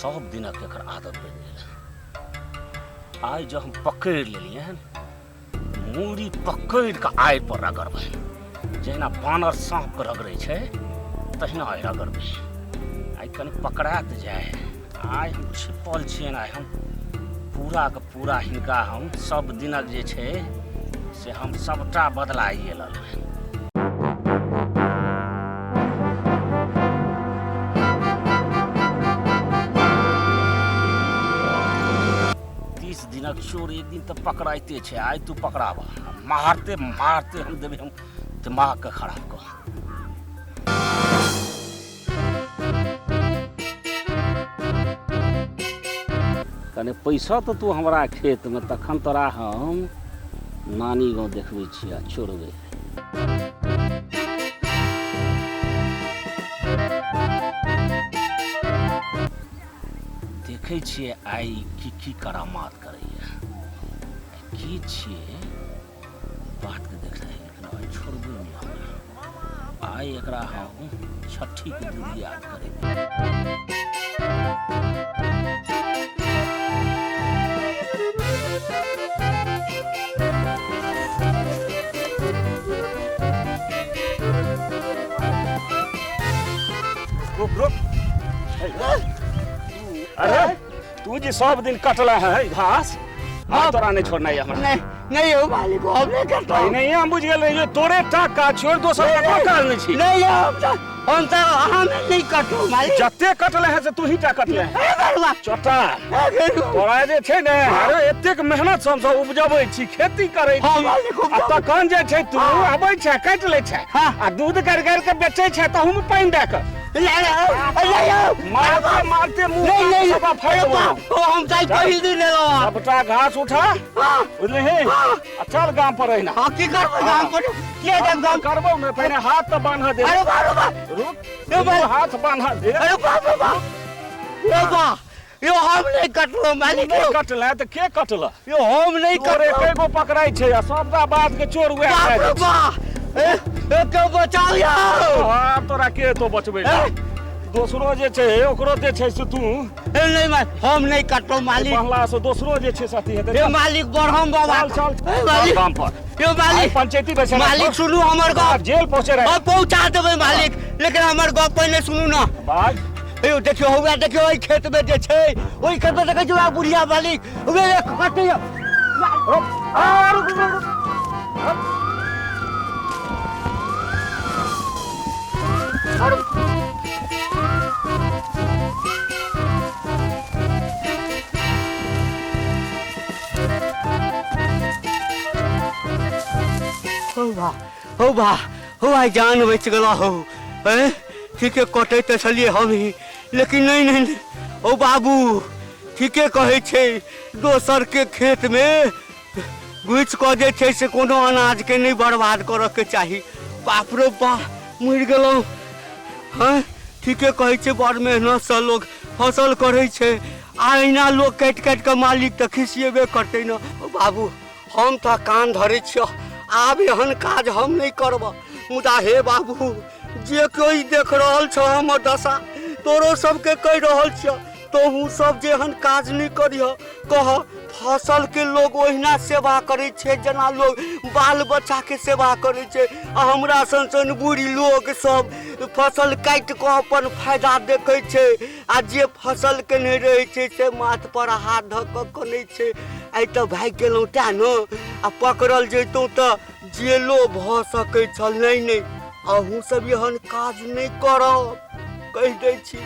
सब दिनक एकर आदत बनि गेल। आइ जो हम पकड़ि लेलिए हन, मूड़ी पकड़ि कऽ आड़ि पर रगड़बै, जहिना बानर साँपके रगड़ै छै तहिना आइ रगड़बै। आइ कनि पकड़ा तऽ जाए। आइ हम छिपल छियनि, आइ हम पूराके पूरा हिनका हम सब दिनक जे छै से हम सबटा बदलाइए लेबै। 30 दिनक चोर एक दिन तो पकड़ाइते छे। आइ तू पकड़ाबा, मारते मारते हम देवे हम दिमाग के खराब कर। कने पैसा तो तू हमारा खेत में, तखन तोरा हम नानी गाँव देखबै छियै छोड़बै। देखै छियै आइ की करामात करैया, की छियै बात के देख रहे, लेकिन आइ छोड़बै नहीं हमरा। आइ एकरा हम छठी के दूध याद करेंगे। अरे तू जी सब दिन कटला है घास, हाँ तोरा नहीं छोड़ना है हमरा। नहीं हो मालिक, हम नहीं करता। नहीं हम बुझ गेल, तोरे टाका छोड़ दोसर का काज नहीं छी। नहीं हम तो हम नहीं कटो मालिक। जत्ते कटले है से तू ही टा कटले है चोटा। तोरा जे छै ने, अरे एतेक मेहनत से हम उपजबै छी, खेती करै छी, आ तखन जे छै तू आबै छै काटि लै छै आ दूध कर के बेचै छै तहू में पानी दे के। मारते मारते मुंह सबा फाड़। हम चाहे पहिल दिन सबटा घास उठा, बुझलिही, आ चल गांव पर रहना। की करबै गांव पर? के गांव करबो ने, पहले हाथ तो बांधा दे। अरे बाबा रुक, हाथ बांधा दे। अरे बाबा यो हम नहीं कटलो मालिक। कटला तो के कटला? यो हम नहीं करे कई गो पकड़ाई छै आ सबटा बात के चोर हुए ए के बचा लिया। हां तोरा के तो बचबै, दोसरो जे छै ओकरो जे छै से तू नहीं हम नहीं कटलो मालिक। पहला से दोसरो जे छै साथी हेतै। ए मालिक बरहम बाबा चल मालिक काम पर। यो मालिक पंचायती बैठे मालिक सुनू हमर गांव जेल पहुंचे रहे। अब पहुंचा देबै मालिक, लेकिन हमर गांव पहले सुनू ना। बाज यो देखियो होगा, देखियो ओई खेत में जे छै, ओई खेत में देखै जो बुढ़िया मालिक ओए कटै। हो भाई जान बच गला हो। ठीके कटे तो चलिए हम ही, लेकिन नहीं ओ बाबू ठीके कहे छे, दोसर के खेत में घुस क जे छे से कोनो अनाज के नहीं बर्बाद करे के चाही। बाप रे बा मर गेलो। हाँ ठीके कहे छे, बड़ मेहनत से लोग फसल करे छे, आइना लोग काट काट के मालिक तो खिसियेबे करते न। बाबू हम तो कान धरे छियो, आब एहन काज हम नहीं करब। मुदा हे बाबू जे कोई देख रहल छ हमर दशा, तोरो सबके कह रहल छ, तोहू सब जेहन काज नहीं करिह। कह फसल के लोग ओहिना सेवा करे छे जना लोग बाल बच्चा के सेवा करे छे। हमरा सन बूढ़ी लोग सब फसल काट के अपन फायदा देखे छे, आ जे फसल के नहीं रहे छे से माथ पर हाथ धक कने छे। आई तो भाग गेलौ ता न, आ पकड़ल जैतौ तो जेलो भ सके छल। नहीं अहूँ सब एहन काज नहीं करब, कह दे छी,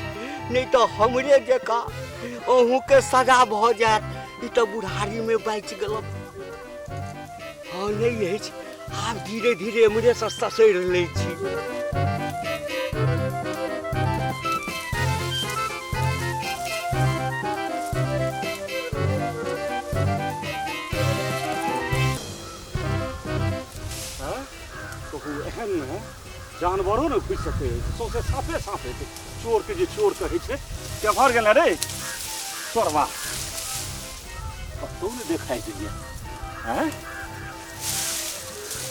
नहीं तो हमरे जका अहूँ के सजा भ जात। ई तो बुढ़ारी में बच गल। हाँ नहीं है, आप धीरे धीरे मुझे सस्ता सैर ले छी। जानवरों ने खुश सके, सौसे साफे साफे चोर के जे चोर कहे छे क्या भर गेल रे चोरवा। तो ने देखाई दिए हैं